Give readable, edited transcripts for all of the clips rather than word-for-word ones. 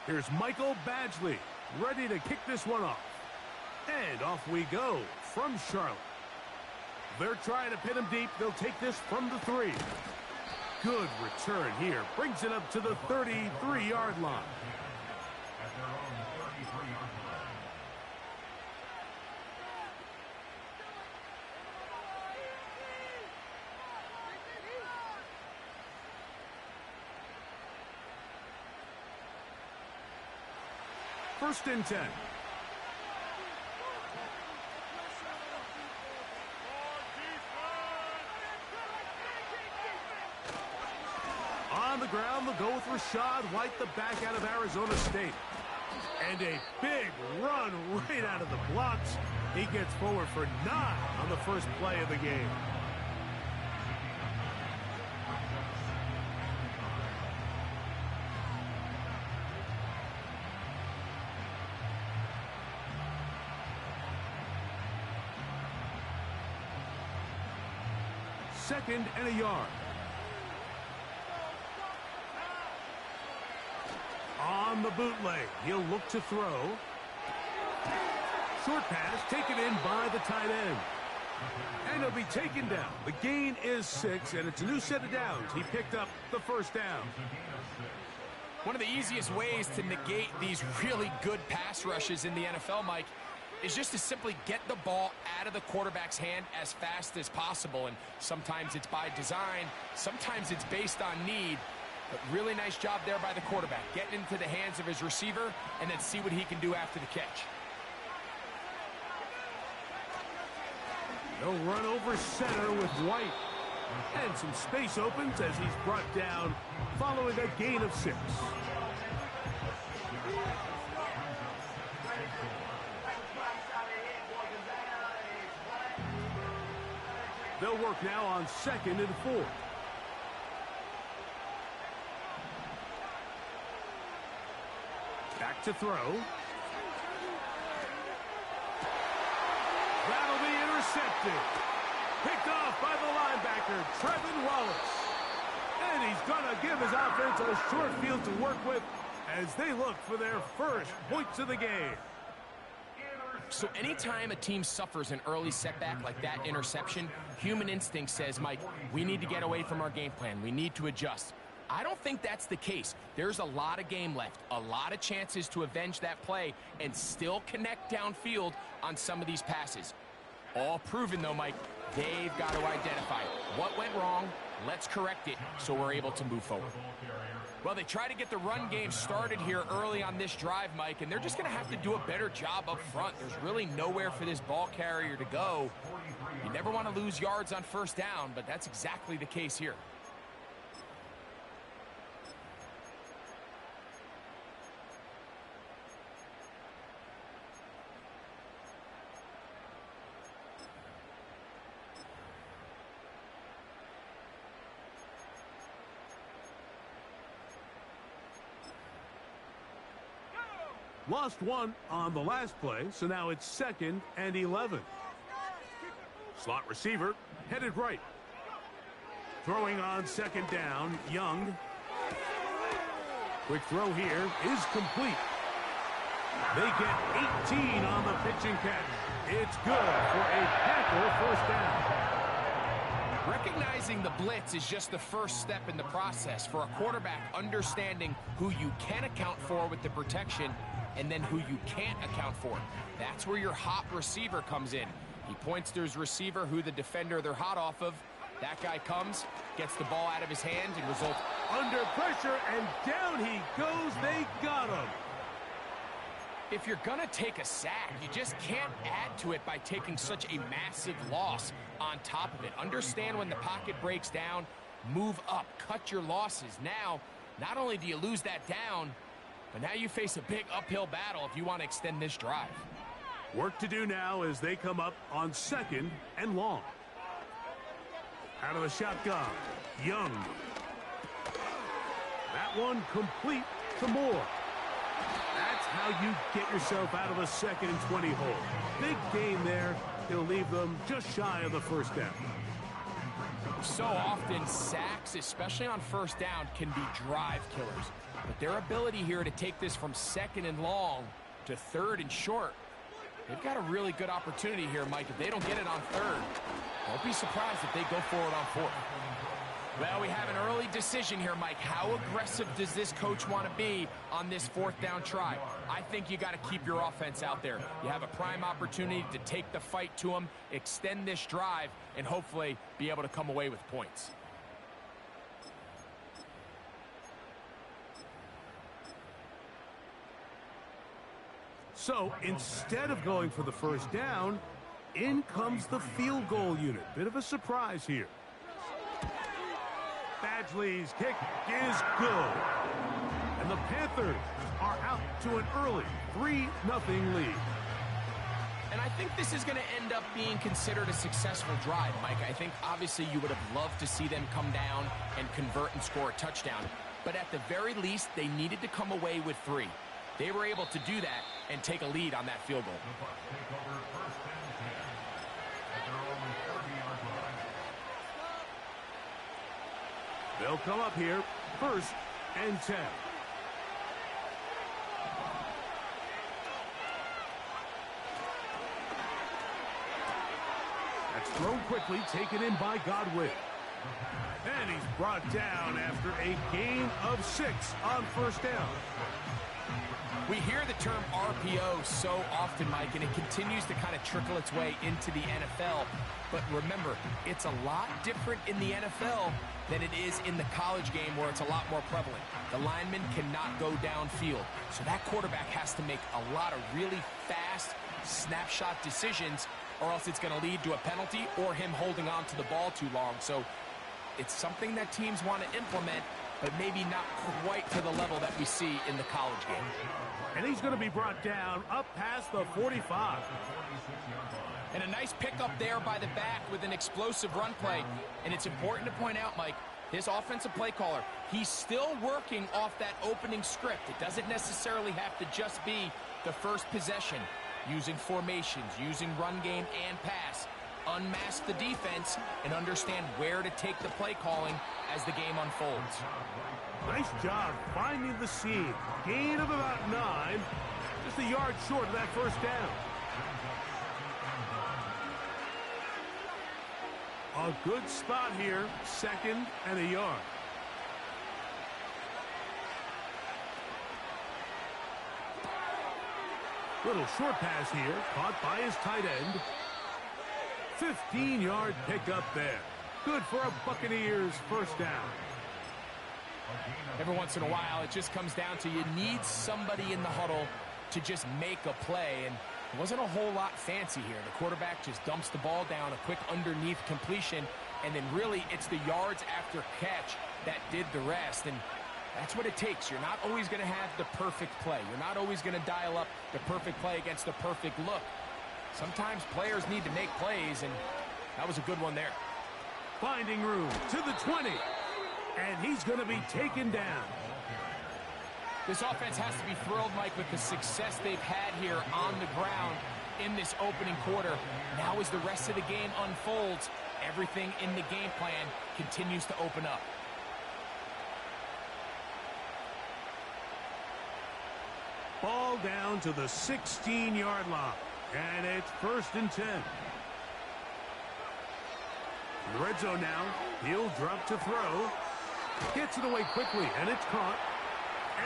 Here's Michael Badgley, ready to kick this one off. And off we go from Charlotte. They're trying to pin him deep. They'll take this from the 3. Good return here. Brings it up to the 33-yard line. At their own 33-yard line. First and 10. On the ground, they'll go with Rachaad White, the back out of Arizona State. And a big run right out of the blocks. He gets forward for 9 on the first play of the game. Second and a yard. On the bootleg, he'll look to throw. Short pass taken in by the tight end. And he'll be taken down. The gain is 6, and it's a new set of downs. He picked up the first down. One of the easiest ways to negate these really good pass rushes in the NFL, Mike, is just to simply get the ball out of the quarterback's hand as fast as possible. And sometimes it's by design, sometimes it's based on need. But really nice job there by the quarterback, getting into the hands of his receiver and then see what he can do after the catch. They'll run over center with White. And some space opens as he's brought down following a gain of 6. They'll work now on 2nd and 4. Back to throw. That'll be intercepted. Picked off by the linebacker, Trevin Wallace. And he's going to give his offense a short field to work with as they look for their first points of the game. So anytime a team suffers an early setback like that interception, human instinct says, Mike, we need to get away from our game plan. We need to adjust. I don't think that's the case. There's a lot of game left, a lot of chances to avenge that play and still connect downfield on some of these passes. All proven, though, Mike, they've got to identify what went wrong. Let's correct it so we're able to move forward. Well, they try to get the run game started here early on this drive, Mike, and they're just going to have to do a better job up front. There's really nowhere for this ball carrier to go. You never want to lose yards on first down, but that's exactly the case here. Lost 1 on the last play, so now it's 2nd and 11. Slot receiver headed right. Throwing on 2nd down, Young. Quick throw here is complete. They get 18 on the pitching catch. It's good for a Packer first down. Recognizing the blitz is just the first step in the process for a quarterback understanding who you can account for with the protection and then who you can't account for. That's where your hot receiver comes in. He points to his receiver, who the defender they're hot off of. That guy comes, gets the ball out of his hand, and results under pressure, and down he goes. They got him. If you're going to take a sack, you just can't add to it by taking such a massive loss on top of it. Understand when the pocket breaks down, move up, cut your losses. Now, not only do you lose that down, but now you face a big uphill battle if you want to extend this drive. Work to do now as they come up on 2nd and long. Out of the shotgun, Young. That one complete to Moore. That's how you get yourself out of a 2nd and 20 hole. Big gain there. He'll leave them just shy of the first down. So often, sacks, especially on first down, can be drive killers. But their ability here to take this from second and long to third and short, they've got a really good opportunity here, Mike. If they don't get it on third, don't be surprised if they go forward on fourth. Well, we have an early decision here, Mike. How aggressive does this coach want to be on this fourth down try? I think you got to keep your offense out there. You have a prime opportunity to take the fight to them, extend this drive, and hopefully be able to come away with points. So instead of going for the first down, in comes the field goal unit. Bit of a surprise here. Badgley's kick is good. And the Panthers are out to an early 3-0 lead. And I think this is going to end up being considered a successful drive, Mike. I think obviously you would have loved to see them come down and convert and score a touchdown. But at the very least, they needed to come away with 3. They were able to do that and take a lead on that field goal. They'll come up here, 1st and 10. That's thrown quickly, taken in by Godwin. And he's brought down after a gain of 6 on first down. We hear the term RPO so often, Mike, and it continues to kind of trickle its way into the NFL. But remember, it's a lot different in the NFL than it is in the college game where it's a lot more prevalent. The lineman cannot go downfield. So that quarterback has to make a lot of really fast snapshot decisions, or else it's going to lead to a penalty or him holding on to the ball too long. So it's something that teams want to implement, but maybe not quite to the level that we see in the college game. And he's going to be brought down up past the 45. And a nice pickup there by the back with an explosive run play. And it's important to point out, Mike, this offensive play caller, he's still working off that opening script. It doesn't necessarily have to just be the first possession. Using formations, using run game and pass. Unmask the defense and understand where to take the play calling as the game unfolds. Nice job finding the seam. Gain of about 9. Just a yard short of that first down. A good spot here. 2nd and a yard. Little short pass here. Caught by his tight end. 15-yard pickup there. Good for a Buccaneers first down. Every once in a while, it just comes down to you need somebody in the huddle to just make a play. And it wasn't a whole lot fancy here. The quarterback just dumps the ball down, a quick underneath completion, and then really it's the yards after catch that did the rest. And that's what it takes. You're not always going to have the perfect play. You're not always going to dial up the perfect play against the perfect look. Sometimes players need to make plays, and that was a good one there. Finding room to the 20, and he's going to be taken down. This offense has to be thrilled, Mike, with the success they've had here on the ground in this opening quarter. Now as the rest of the game unfolds, everything in the game plan continues to open up. Ball down to the 16-yard line. And it's 1st and 10. In the red zone now. He'll drop to throw. Gets it away quickly, and it's caught.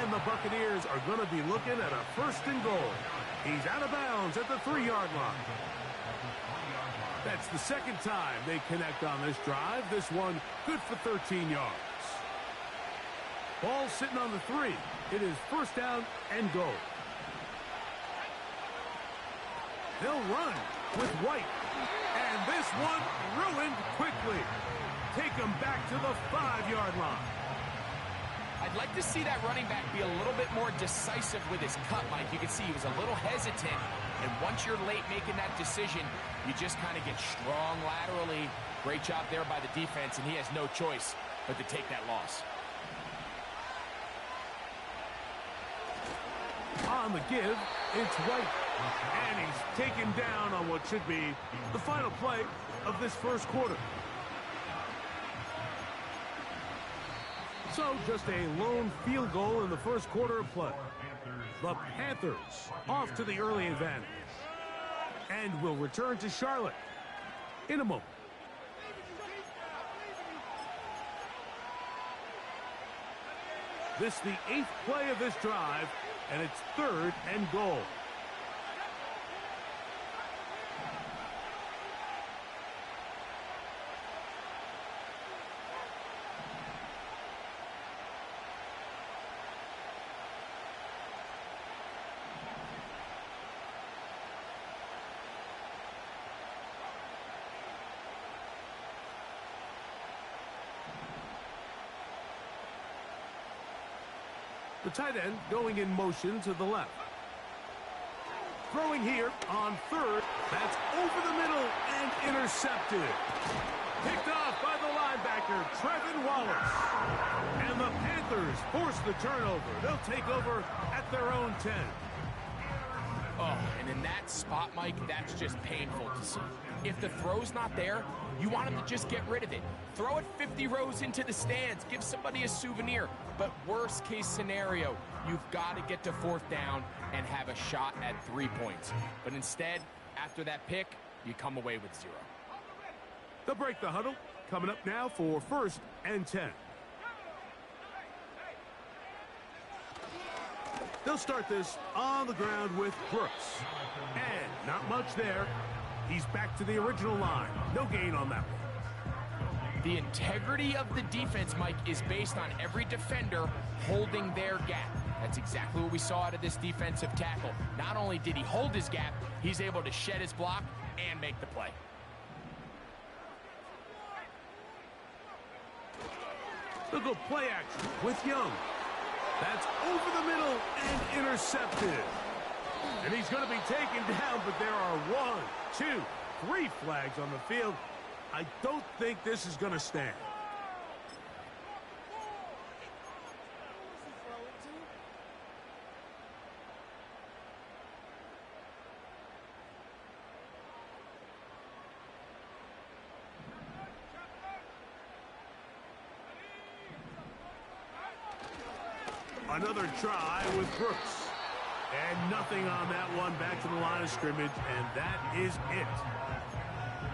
And the Buccaneers are going to be looking at a 1st and goal. He's out of bounds at the 3-yard line. That's the 2nd time they connect on this drive. This one good for 13 yards. Ball sitting on the 3. It is 1st down and goal. They'll run with White. And this one ruined quickly. Take him back to the 5-yard line. I'd like to see that running back be a little bit more decisive with his cut, Mike. You can see he was a little hesitant. And once you're late making that decision, you just kind of get strong laterally. Great job there by the defense, and he has no choice but to take that loss. On the give, it's White. And he's taken down on what should be the final play of this first quarter. So just a lone field goal in the first quarter of play. The Panthers off to the early advantage. And will return to Charlotte in a moment. This is the 8th play of this drive, and it's 3rd and goal. The tight end going in motion to the left. Throwing here on 3rd. That's over the middle and intercepted. Picked off by the linebacker, Trevin Wallace. And the Panthers force the turnover. They'll take over at their own 10. Oh, and in that spot, Mike, that's just painful to see. If the throw's not there, you want him to just get rid of it. Throw it 50 rows into the stands. Give somebody a souvenir. But worst case scenario, you've got to get to 4th down and have a shot at 3 points. But instead, after that pick, you come away with 0. They'll break the huddle. Coming up now for 1st and 10. They'll start this on the ground with Brooks. And not much there. He's back to the original line. No gain on that one. The integrity of the defense, Mike, is based on every defender holding their gap. That's exactly what we saw out of this defensive tackle. Not only did he hold his gap, he's able to shed his block and make the play. They'll go play action with Young. That's over the middle and intercepted. And he's going to be taken down, but there are 1, 2, 3 flags on the field. I don't think this is going to stand. Another try with Brooks. And nothing on that one. Back to the line of scrimmage, and that is it.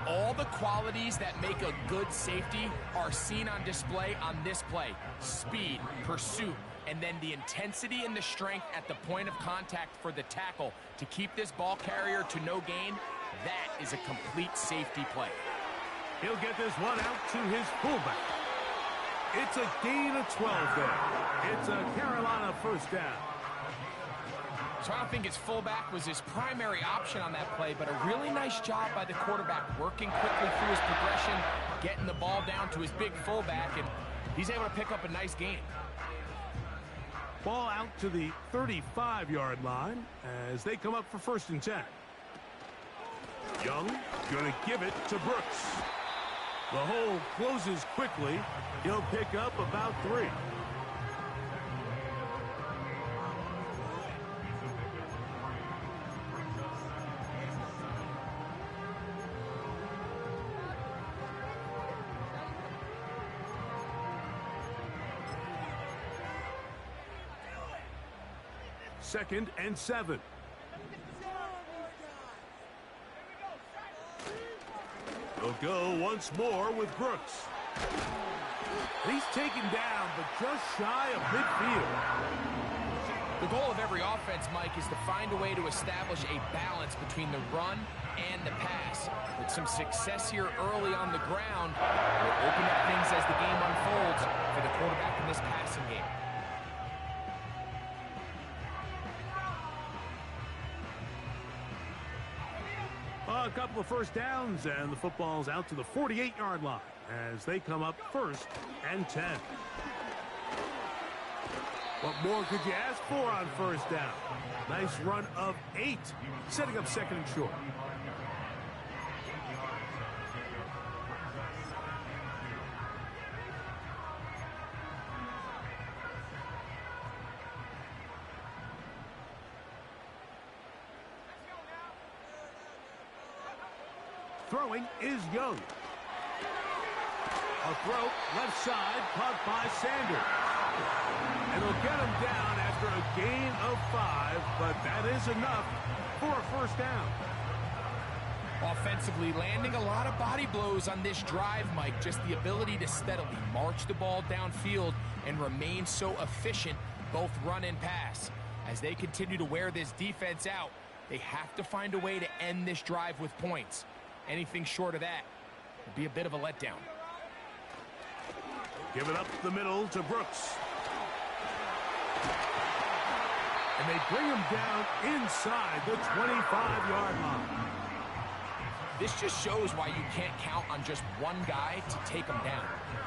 All the qualities that make a good safety are seen on display on this play. Speed, pursuit, and then the intensity and the strength at the point of contact for the tackle to keep this ball carrier to no gain. That is a complete safety play. He'll get this one out to his fullback. It's a gain of 12 there. It's a Carolina 1st down. So I don't think his fullback was his primary option on that play, but a really nice job by the quarterback working quickly through his progression, getting the ball down to his big fullback, and he's able to pick up a nice gain. Ball out to the 35-yard line as they come up for 1st and 10. Young going to give it to Brooks. The hole closes quickly. He'll pick up about 3. Second and 7. They'll go once more with Brooks. He's taken down, but just shy of midfield. The goal of every offense, Mike, is to find a way to establish a balance between the run and the pass. With some success here early on the ground, will open up things as the game unfolds for the quarterback in this passing game. A couple of 1st downs, and the football's out to the 48-yard line as they come up 1st and 10. What more could you ask for on 1st down? Nice run of 8, setting up 2nd and short. Throwing is Young. A throw, left side, caught by Sanders. And they'll get him down after a gain of 5, but that is enough for a first down. Offensively, landing a lot of body blows on this drive, Mike. Just the ability to steadily march the ball downfield and remain so efficient, both run and pass. As they continue to wear this defense out, they have to find a way to end this drive with points. Anything short of that would be a bit of a letdown. Give it up the middle to Brooks. And they bring him down inside the 25-yard line. This just shows why you can't count on just one guy to take him down.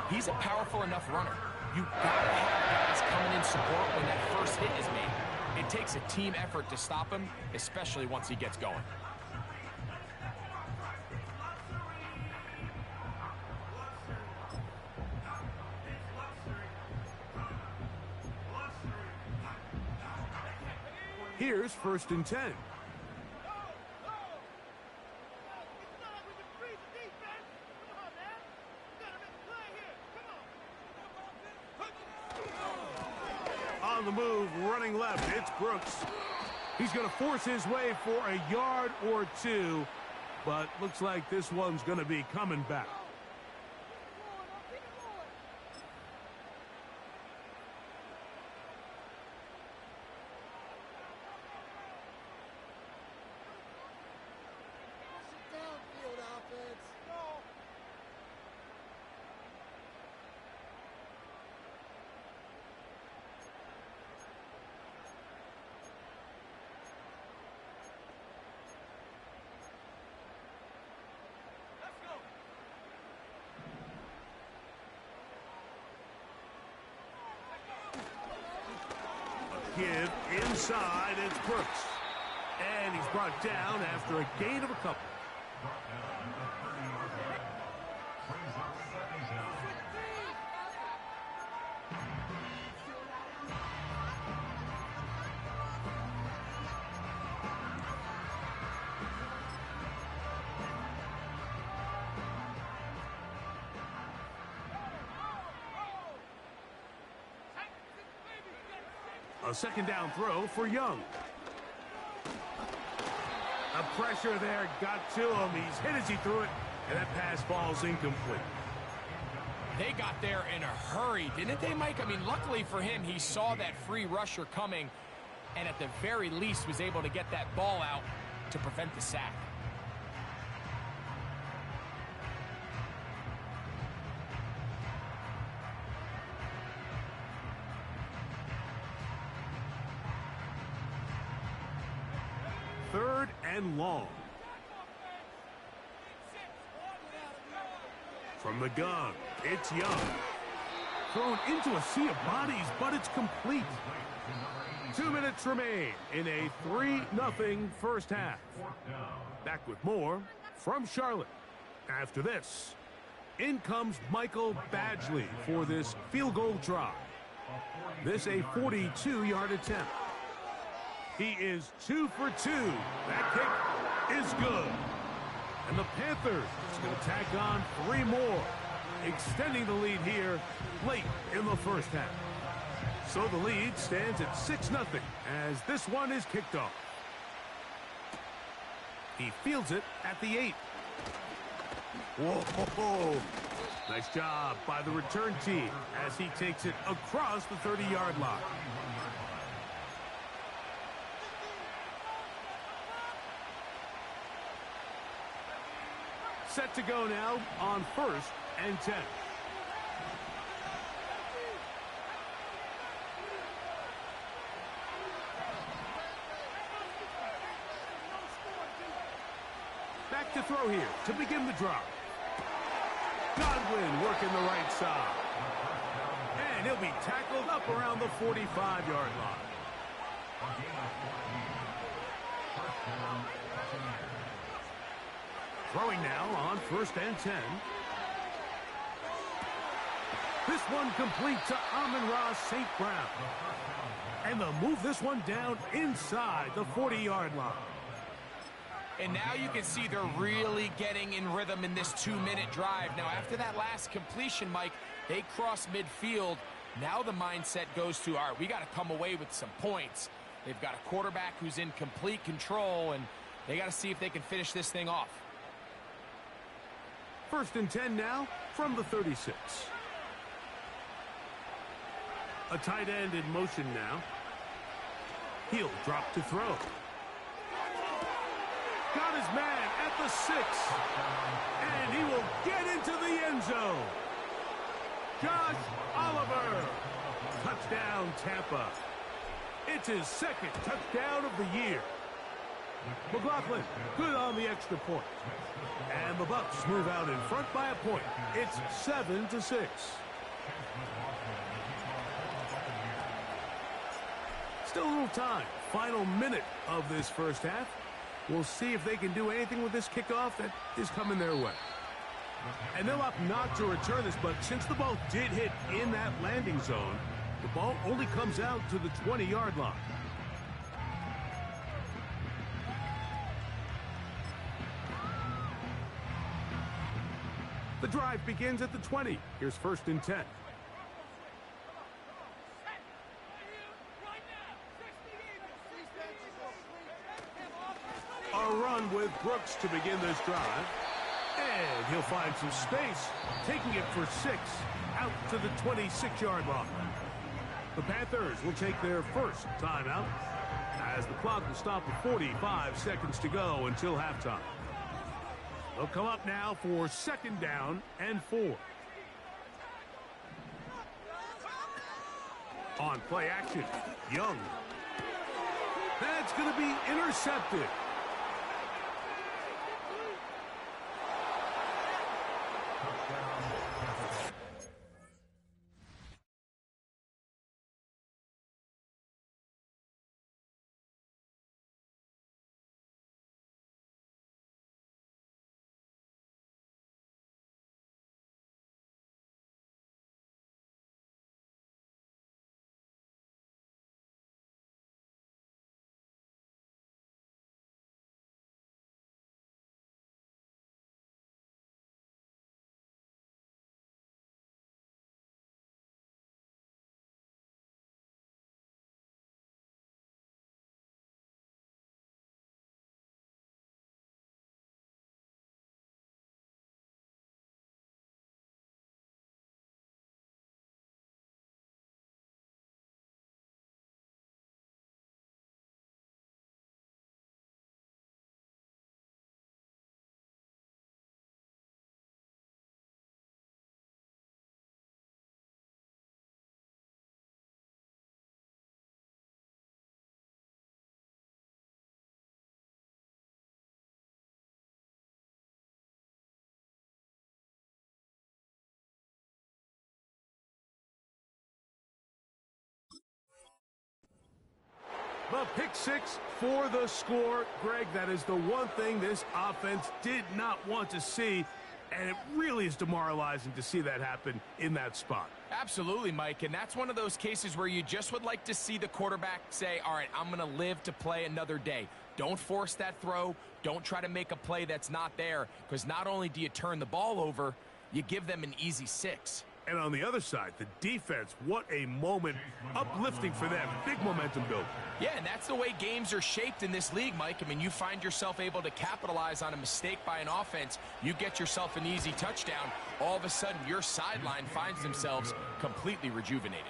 He's a powerful enough runner. You gotta have guys coming in support when that first hit is made. It takes a team effort to stop him, especially once he gets going. Here's 1st and 10. On the move, running left, it's Brooks. He's going to force his way for a yard or 2, but looks like this one's going to be coming back. Give inside, it's Brooks. And he's brought down after a gain of a couple. A second down throw for Young. A pressure there got to him. He's hit as he threw it, and that pass falls incomplete. They got there in a hurry, didn't they, Mike? I mean, luckily for him, he saw that free rusher coming, and at the very least was able to get that ball out to prevent the sack. Third and long. From the gun, it's Young. Thrown into a sea of bodies, but it's complete. 2 minutes remain in a 3-0 first half. Back with more from Charlotte. After this, in comes Michael Badgley for this field goal try. This a 42-yard attempt. He is 2 for 2. That kick is good. And the Panthers are going to tack on 3 more, extending the lead here late in the first half. So the lead stands at 6-0 as this one is kicked off. He fields it at the 8. Whoa! Nice job by the return team as he takes it across the 30-yard line. Set to go now on 1st and 10. Back to throw here to begin the drive. Godwin working the right side. And he'll be tackled up around the 45-yard line. Throwing now on 1st and 10. This one complete to Amon-Ra St. Brown. And they'll move this one down inside the 40-yard line. And now you can see they're really getting in rhythm in this 2-minute drive. Now, after that last completion, Mike, they cross midfield. Now the mindset goes to, all right, we got to come away with some points. They've got a quarterback who's in complete control, and they got to see if they can finish this thing off. 1st and 10 now from the 36. A tight end in motion now. He'll drop to throw. Got his man at the 6. And he will get into the end zone. Josh Oliver. Touchdown, Tampa. It's his 2nd touchdown of the year. McLaughlin, good on the extra point. And the Bucks move out in front by a point. It's 7-6. Still a little time. Final minute of this first half. We'll see if they can do anything with this kickoff that is coming their way. And they'll opt not to return this, but since the ball did hit in that landing zone, the ball only comes out to the 20-yard line. The drive begins at the 20. Here's 1st and 10. A run with Brooks to begin this drive. And he'll find some space, taking it for 6, out to the 26-yard line. The Panthers will take their first timeout as the clock will stop with 45 seconds to go until halftime. They'll come up now for 2nd down and 4. On play action, Young. That's going to be intercepted. The pick 6 for the score. Greg, that is the one thing this offense did not want to see, and it really is demoralizing to see that happen in that spot. Absolutely, Mike, and that's one of those cases where you just would like to see the quarterback say, all right, I'm going to live to play another day. Don't force that throw. Don't try to make a play that's not there, because not only do you turn the ball over, you give them an easy 6. And on the other side, the defense, what a moment, uplifting for them. Big momentum build. Yeah, and that's the way games are shaped in this league, Mike. I mean, you find yourself able to capitalize on a mistake by an offense. You get yourself an easy touchdown. All of a sudden, your sideline finds themselves completely rejuvenated.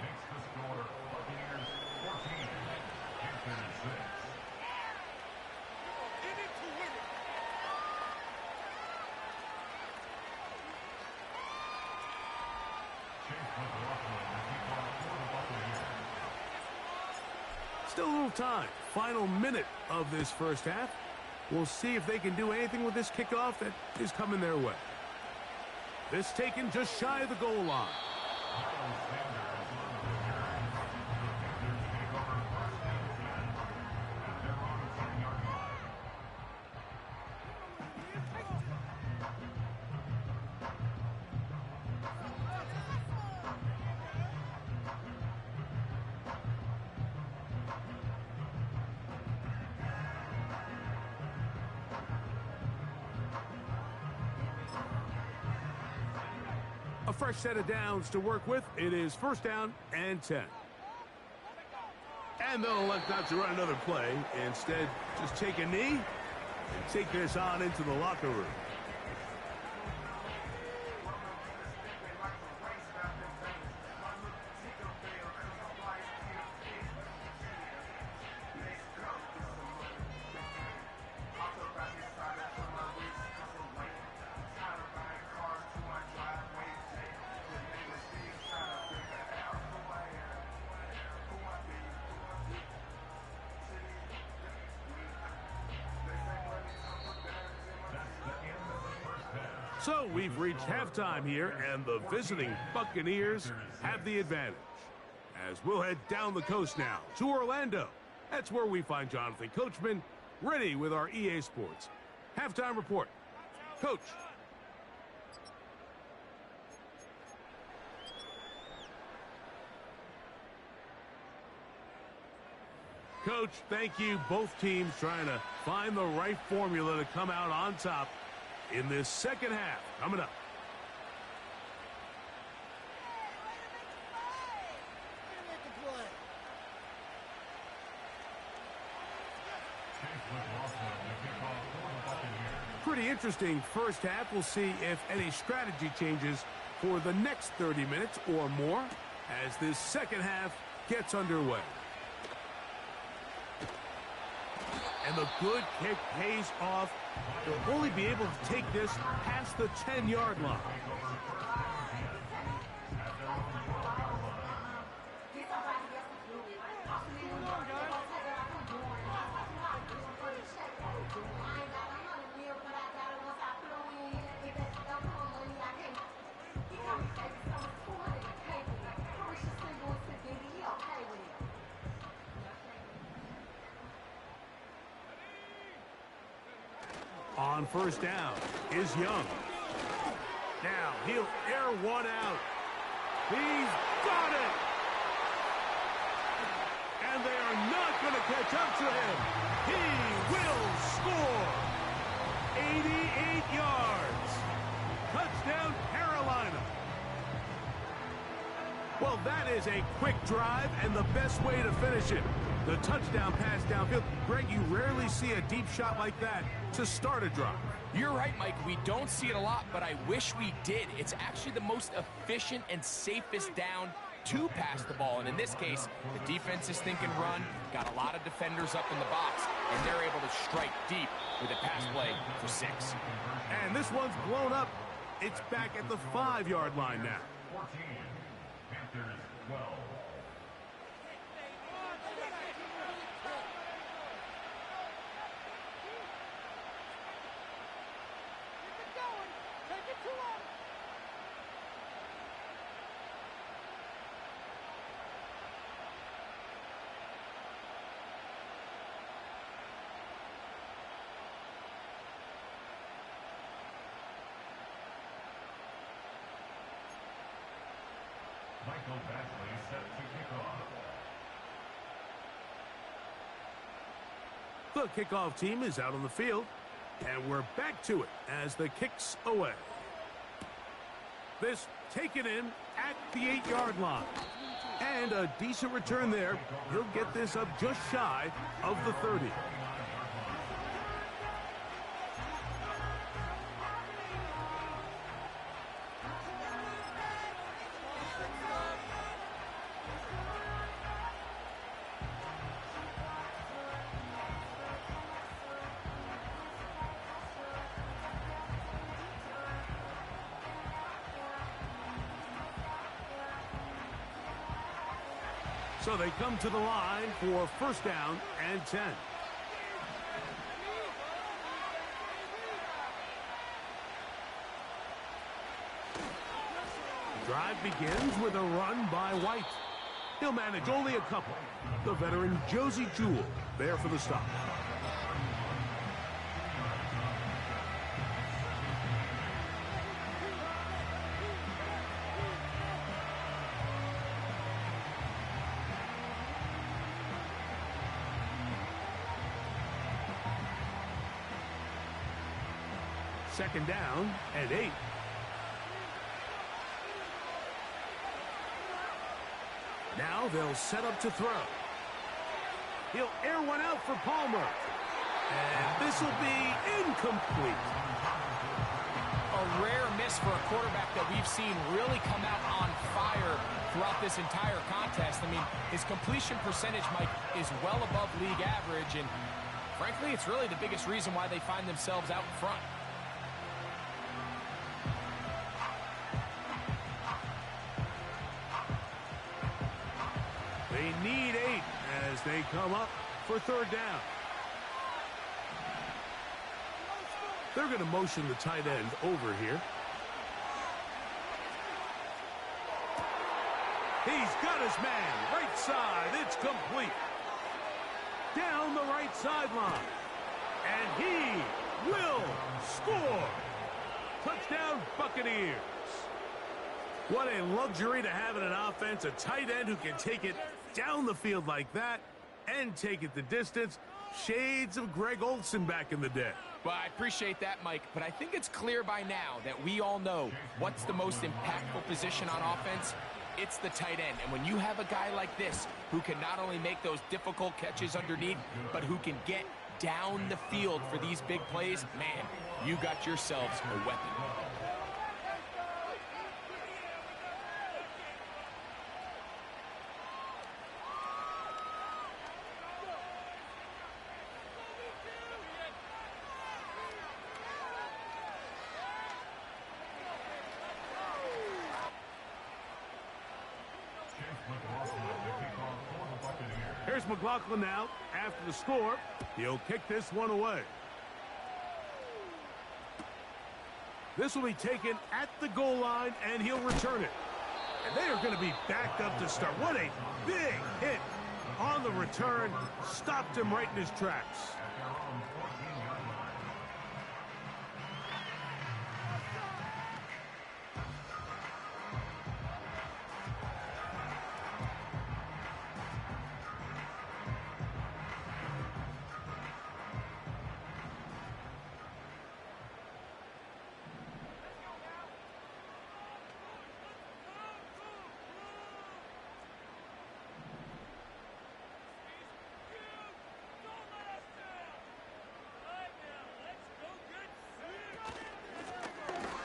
Still a little time. Final minute of this first half. We'll see if they can do anything with this kickoff that is coming their way. This taken just shy of the goal line. A fresh set of downs to work with. It is first down and 10. And they'll elect not to run another play. Instead, just take a knee and take this on into the locker room. So we've reached halftime here, and the visiting Buccaneers have the advantage. As we'll head down the coast now to Orlando. That's where we find Jonathan Coachman ready with our EA Sports halftime report. Coach. Coach, thank you. Both teams trying to find the right formula to come out on top in this second half. Coming up. Pretty interesting first half. We'll see if any strategy changes for the next 30 minutes or more as this second half gets underway. And the good kick pays off. They'll only be able to take this past the 10-yard line. On first down is Young. Now he'll air one out. He's got it! And they are not going to catch up to him. He will score! 88 yards. Touchdown, Carolina. Well, that is a quick drive and the best way to finish it. The touchdown pass downfield. Greg, you rarely see a deep shot like that to start a drive. You're right, Mike. We don't see it a lot, but I wish we did. It's actually the most efficient and safest down to pass the ball. And in this case, the defense is thinking run, got a lot of defenders up in the box, and they're able to strike deep with a pass play for 6. And this one's blown up. It's back at the 5-yard line now. 14, Panthers 12. Michael Badgley set to kick off. The kickoff team is out on the field, and we're back to it as the kick's away. This taken in at the 8-yard line. And a decent return there. He'll get this up just shy of the 30. So they come to the line for first down and 10. The drive begins with a run by White. He'll manage only a couple. The veteran Josie Jewell there for the stop. Second down and 8. Now they'll set up to throw. He'll air one out for Palmer. And this will be incomplete. A rare miss for a quarterback that we've seen really come out on fire throughout this entire contest. I mean, his completion percentage, Mike, is well above league average, and frankly, it's really the biggest reason why they find themselves out in front. They need 8 as they come up for third down. They're going to motion the tight end over here. He's got his man. Right side. It's complete. Down the right sideline. And he will score. Touchdown, Buccaneers. What a luxury to have in an offense. A tight end who can take it down the field like that and take it the distance. Shades of Greg Olsen back in the day. Well, I appreciate that, Mike, but I think it's clear by now that we all know what's the most impactful position on offense. It's the tight end. And when you have a guy like this who can not only make those difficult catches underneath, but who can get down the field for these big plays, man, you got yourselves a weapon. Here's McLaughlin now. After the score, he'll kick this one away. This will be taken at the goal line, and he'll return it. And they are going to be backed up to start. What a big hit on the return. Stopped him right in his tracks.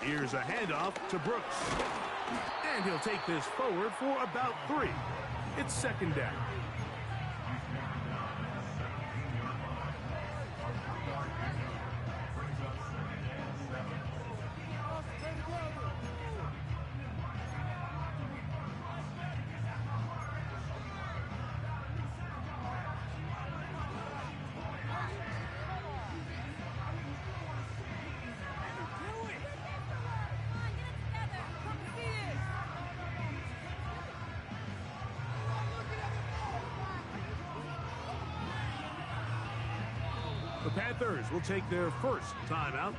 Here's a handoff to Brooks. And he'll take this forward for about 3. It's second down. The Panthers will take their first timeout.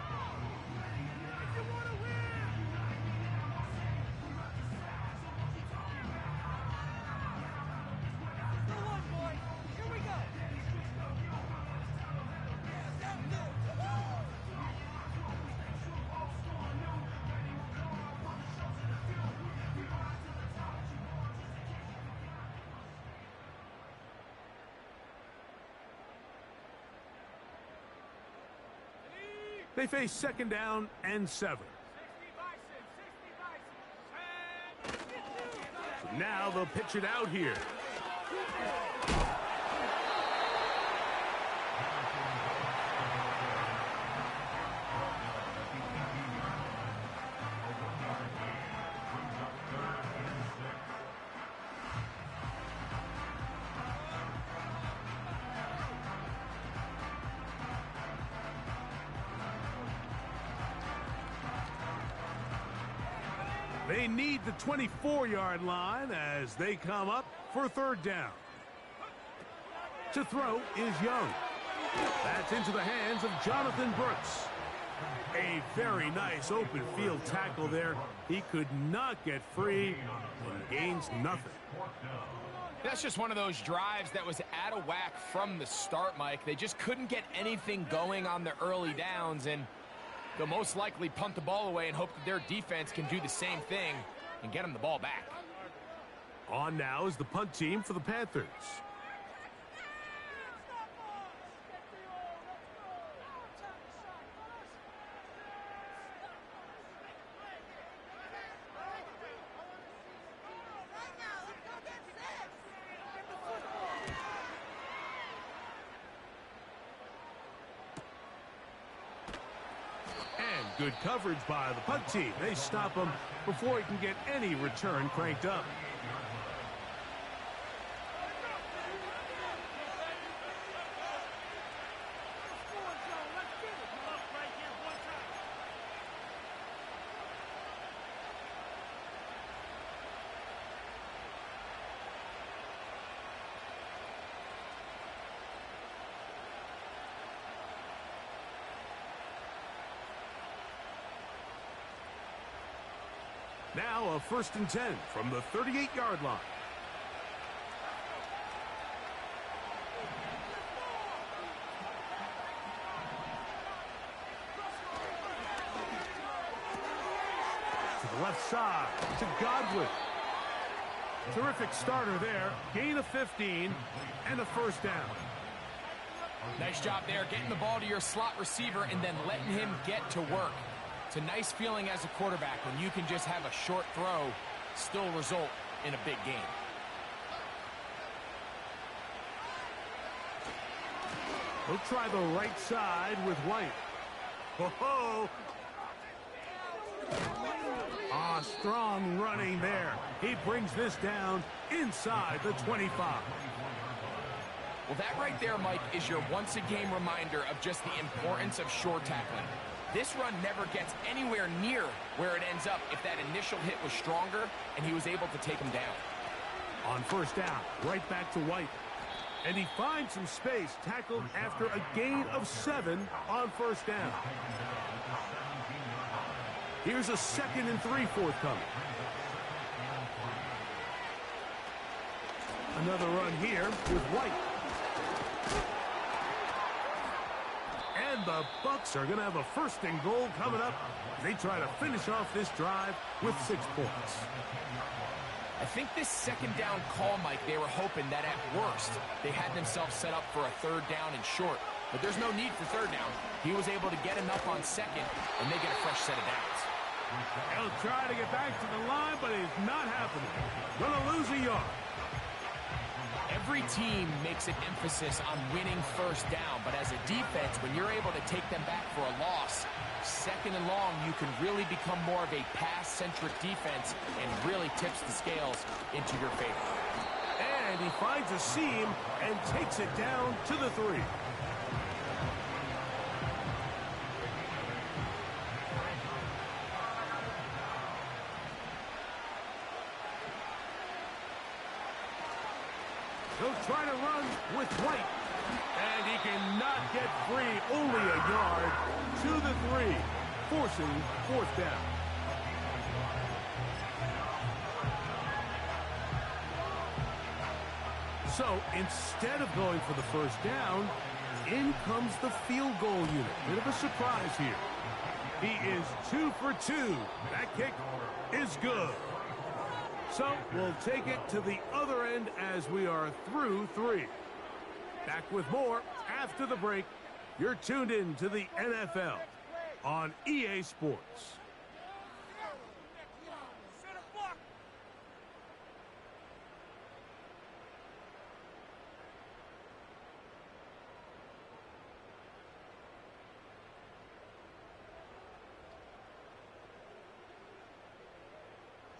They face second down and 7. So now they'll pitch it out here. They need the 24-yard line as they come up for third down. To throw is Young. That's into the hands of Jonathan Brooks. A very nice open field tackle there. He could not get free and gains nothing. That's just one of those drives that was out of whack from the start, Mike. They just couldn't get anything going on the early downs, and they'll most likely punt the ball away and hope that their defense can do the same thing and get them the ball back. On now is the punt team for the Panthers. Good coverage by the punt team. They stop him before he can get any return cranked up. Now a 1st and 10 from the 38-yard line. To the left side, to Godwin. Terrific starter there. Gain of 15 and a 1st down. Nice job there, getting the ball to your slot receiver and then letting him get to work. It's a nice feeling as a quarterback when you can just have a short throw still result in a big game. He'll try the right side with White. Ho-ho! Ah, strong running there. He brings this down inside the 25. Well, that right there, Mike, is your once-a-game reminder of just the importance of short tackling. This run never gets anywhere near where it ends up if that initial hit was stronger and he was able to take him down. On 1st down, right back to White. And he finds some space, tackled after a gain of 7 on 1st down. Here's a 2nd and 3 forthcoming. Another run here with White. And the Bucs are going to have a 1st and goal coming up. They try to finish off this drive with 6 points. I think this 2nd down call, Mike, they were hoping that at worst they had themselves set up for a 3rd down and short. But there's no need for 3rd down. He was able to get enough on 2nd, and they get a fresh set of downs. He'll try to get back to the line, but it's not happening. Going to lose a yard. Every team makes an emphasis on winning 1st down, but as a defense, when you're able to take them back for a loss, 2nd and long, you can really become more of a pass-centric defense and really tips the scales into your favor. And he finds a seam and takes it down to the 3. He'll try to run with White. And he cannot get free. Only a yard to the 3, forcing 4th down. So instead of going for the 1st down, in comes the field goal unit. Bit of a surprise here. He is 2 for 2. That kick is good. So we'll take it to the other end as we are through 3. Back with more after the break. You're tuned in to the NFL on EA Sports.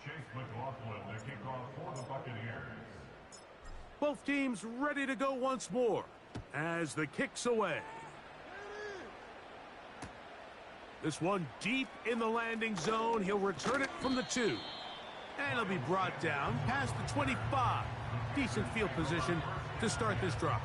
Chase McLaughlin, the kickoff for the Buccaneers. Both teams ready to go once more as the kick's away. This one deep in the landing zone. He'll return it from the 2. And it'll be brought down past the 25. Decent field position to start this drive.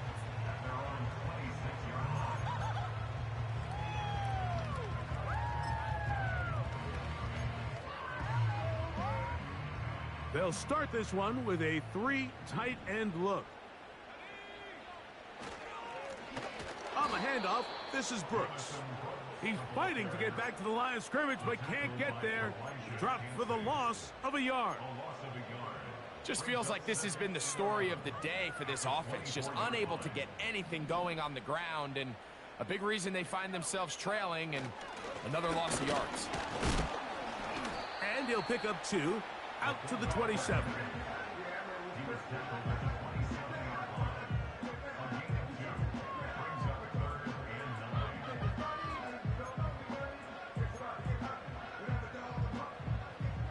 They'll start this one with a 3 tight end look. On the handoff, this is Brooks. He's fighting to get back to the line of scrimmage, but can't get there. Dropped for the loss of a yard. Just feels like this has been the story of the day for this offense. Just unable to get anything going on the ground, and a big reason they find themselves trailing, and another loss of yards. And he'll pick up 2 out to the 27.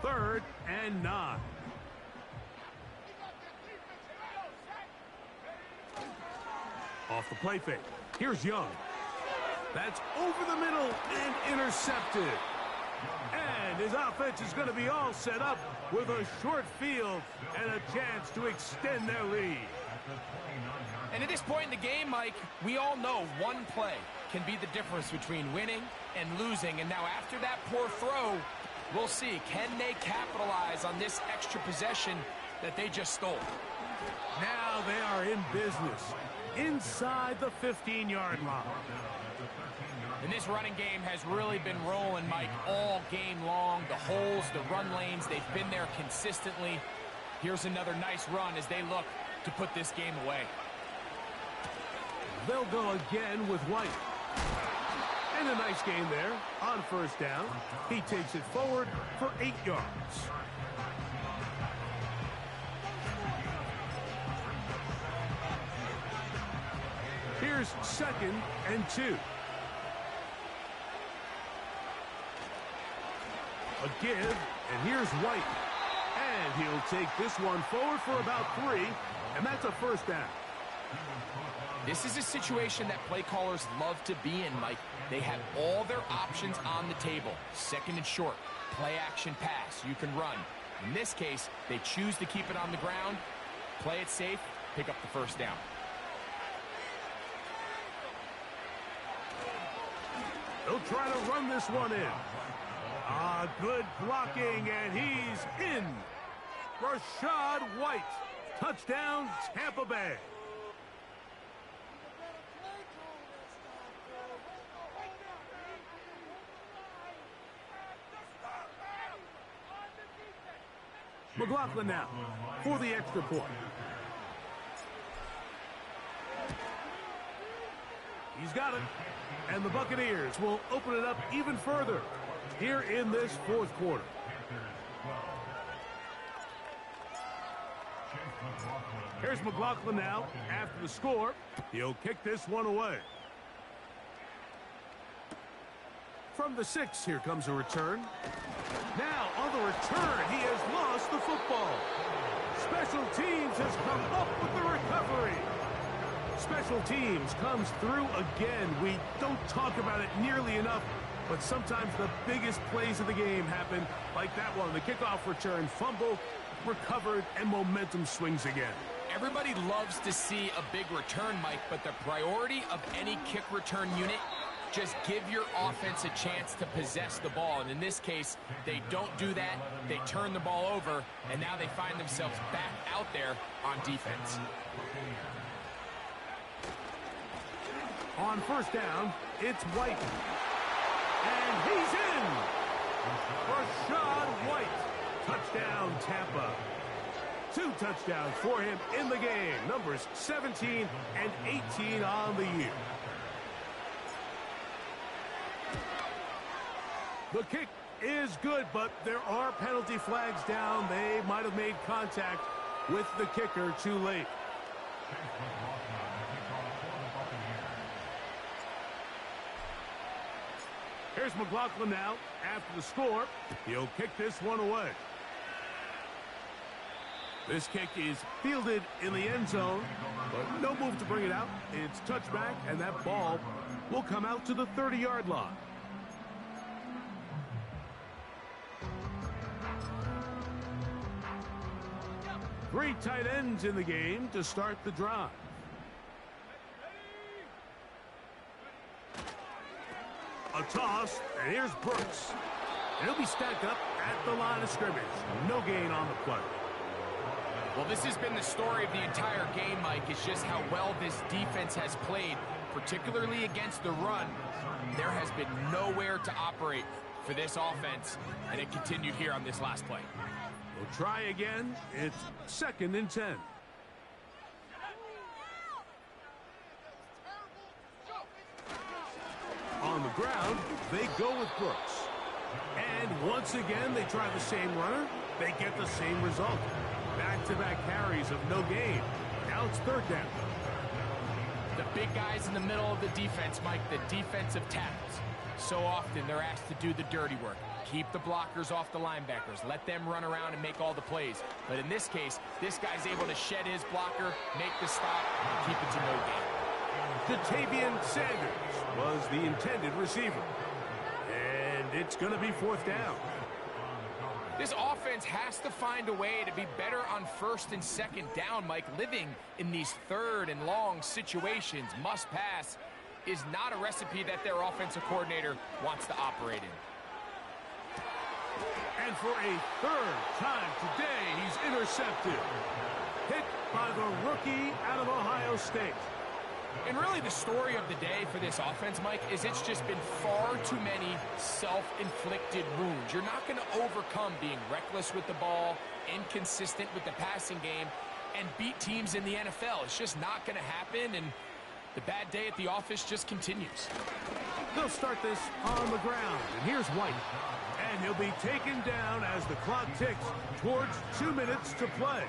Third and 9. Off the play fake. Here's Young. That's over the middle and intercepted. And his offense is going to be all set up with a short field and a chance to extend their lead. And at this point in the game, Mike, we all know one play can be the difference between winning and losing. And now after that poor throw, we'll see, can they capitalize on this extra possession that they just stole? Now they are in business inside the 15-yard line. And this running game has really been rolling, Mike, all game long. The holes, the run lanes, they've been there consistently. Here's another nice run as they look to put this game away. They'll go again with White. And a nice gain there on first down. He takes it forward for 8 yards. Here's 2nd and 2. A give, and here's White. And he'll take this one forward for about 3, and that's a first down. This is a situation that play callers love to be in, Mike. They have all their options on the table. 2nd and short, play action pass, you can run. In this case, they choose to keep it on the ground, play it safe, pick up the first down. They'll try to run this one in. Good blocking, and he's in. Rachaad White. Touchdown, Tampa Bay. McLaughlin now for the extra point. He's got it. And the Buccaneers will open it up even further here in this 4th quarter. Here's McLaughlin now after the score. He'll kick this one away. From the 6, here comes a return. Now on the return, he has lost the football. Special teams has come up with the recovery. Special teams comes through again. We don't talk about it nearly enough, but sometimes the biggest plays of the game happen like that one. The kickoff return, fumble, recovered, and momentum swings again. Everybody loves to see a big return, Mike, but the priority of any kick return unit, just give your offense a chance to possess the ball. And in this case, they don't do that. They turn the ball over, and now they find themselves back out there on defense. On first down, it's White. And he's in! Rachaad White. Touchdown, Tampa. 2 touchdowns for him in the game. Numbers 17 and 18 on the year. The kick is good, but there are penalty flags down. They might have made contact with the kicker too late. Here's McLaughlin now after the score. He'll kick this one away. This kick is fielded in the end zone, but no move to bring it out. It's touchback, and that ball will come out to the 30-yard line. Three tight ends in the game to start the drive. A toss, and here's Brooks. And he'll be stacked up at the line of scrimmage. No gain on the play. Well, this has been the story of the entire game, Mike. It's just how well this defense has played, particularly against the run. There has been nowhere to operate for this offense, and it continued here on this last play. We'll try again. It's 2nd and 10. On the ground, they go with Brooks. And once again, they try the same runner. They get the same result. Back-to-back carries of no gain. Now it's 3rd down. The big guys in the middle of the defense, Mike, the defensive tackles. So often they're asked to do the dirty work. Keep the blockers off the linebackers. Let them run around and make all the plays. But in this case, this guy's able to shed his blocker, make the stop, and keep it to no gain. Ja'Tavion Sanders was the intended receiver. And it's going to be 4th down. This offense has to find a way to be better on 1st and 2nd down, Mike. Living in these 3rd and long situations, must pass, is not a recipe that their offensive coordinator wants to operate in. And for a 3rd time today, he's intercepted. Hit by the rookie out of Ohio State. And really the story of the day for this offense, Mike, is it's just been far too many self-inflicted wounds. You're not going to overcome being reckless with the ball, inconsistent with the passing game, and beat teams in the NFL. It's just not going to happen, and the bad day at the office just continues. They'll start this on the ground, and here's White. And he'll be taken down as the clock ticks towards 2 minutes to play.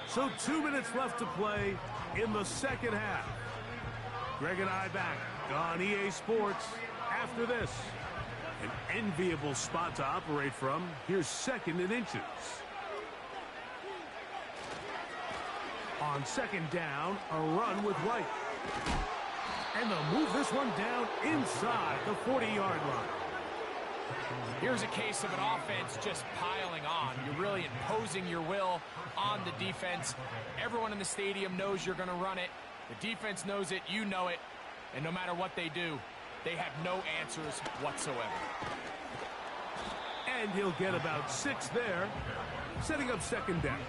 So 2 minutes left to play in the 2nd half. Greg and I back on EA Sports after this. An enviable spot to operate from. Here's 2nd and inches. On 2nd down, a run with White. And they'll move this one down inside the 40-yard line. Here's a case of an offense just piling on. You're really imposing your will on the defense. Everyone in the stadium knows you're going to run it. The defense knows it, you know it. And no matter what they do, they have no answers whatsoever. And he'll get about 6 there, setting up 2nd down.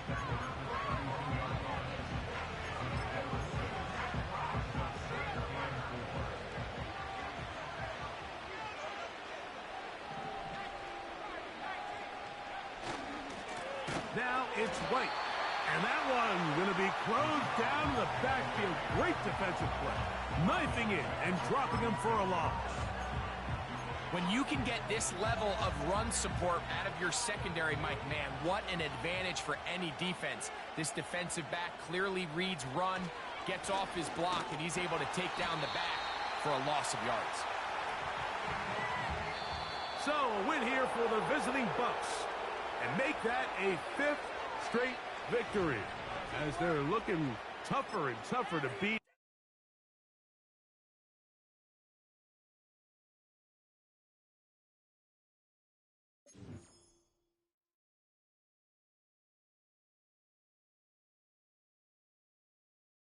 Now it's White. And that one going to be closed down to the backfield. Great defensive play. Knifing in and dropping him for a loss. When you can get this level of run support out of your secondary, Mike, man, what an advantage for any defense. This defensive back clearly reads run, gets off his block, and he's able to take down the back for a loss of yards. So a win here for the visiting Bucs. And make that a 5th straight victory as they're looking tougher and tougher to beat.